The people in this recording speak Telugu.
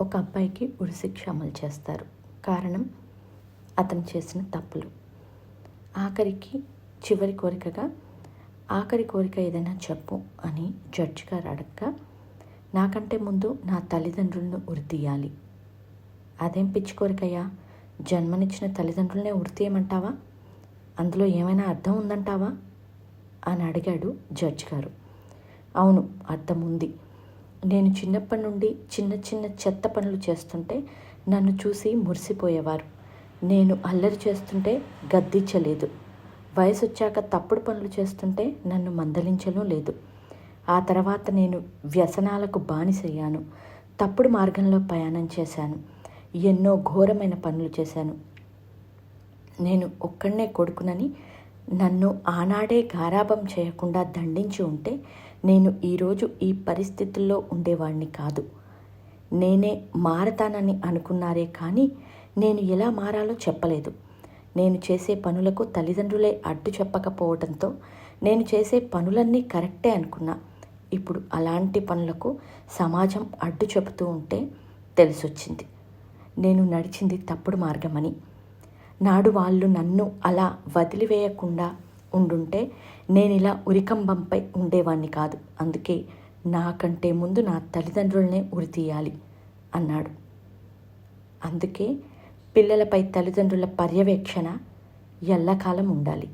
ఒక అబ్బాయికి ఉరిశిక్ష అమలు చేస్తారు. కారణం అతను చేసిన తప్పులు. ఆఖరికి చివరి కోరికగా ఆఖరి కోరిక ఏదైనా చెప్పు అని జడ్జి గారు అడగగా, నాకంటే ముందు నా తల్లిదండ్రులను ఉరి తీయాలి. అదేం పిచ్చి కోరికయ్యా, జన్మనిచ్చిన తల్లిదండ్రులనే ఉరి తీయమంటావా? అందులో ఏమైనా అర్థం ఉందంటావా అని అడిగాడు జడ్జి గారు. అవును, అర్థం ఉంది. నేను చిన్నప్పటి నుండి చిన్న చిన్న చెత్త పనులు చేస్తుంటే నన్ను చూసి మురిసిపోయేవారు. నేను అల్లరి చేస్తుంటే గద్దించలేదు. వయసు వచ్చాక తప్పుడు పనులు చేస్తుంటే నన్ను మందలించడం లేదు. ఆ తర్వాత నేను వ్యసనాలకు బానిసయ్యాను. తప్పుడు మార్గంలో ప్రయాణం చేశాను. ఎన్నో ఘోరమైన పనులు చేశాను. నేను ఒక్కడనే కొడుకునని నన్ను ఆనాడే గారాబం చేయకుండా దండించి ఉంటే నేను ఈరోజు ఈ పరిస్థితుల్లో ఉండేవాడిని కాదు. నేనే మారతానని అనుకున్నారే కానీ నేను ఎలా మారాలో చెప్పలేదు. నేను చేసే పనులకు తల్లిదండ్రులే అడ్డు చెప్పకపోవడంతో నేను చేసే పనులన్నీ కరెక్టే అనుకున్నా. ఇప్పుడు అలాంటి పనులకు సమాజం అడ్డు చెబుతూ ఉంటే తెలిసొచ్చింది నేను నడిచింది తప్పుడు మార్గమని. నాడు వాళ్ళు నన్ను అలా వదిలివేయకుండా ఉండుంటే నేను ఇలా ఉరికంబంపై ఉండేవాణ్ణి కాదు. అందుకే నాకంటే ముందు నా తల్లిదండ్రులనే ఉరి తీయాలి అన్నాడు. అందుకే పిల్లలపై తల్లిదండ్రుల పర్యవేక్షణ ఎల్లకాలం ఉండాలి.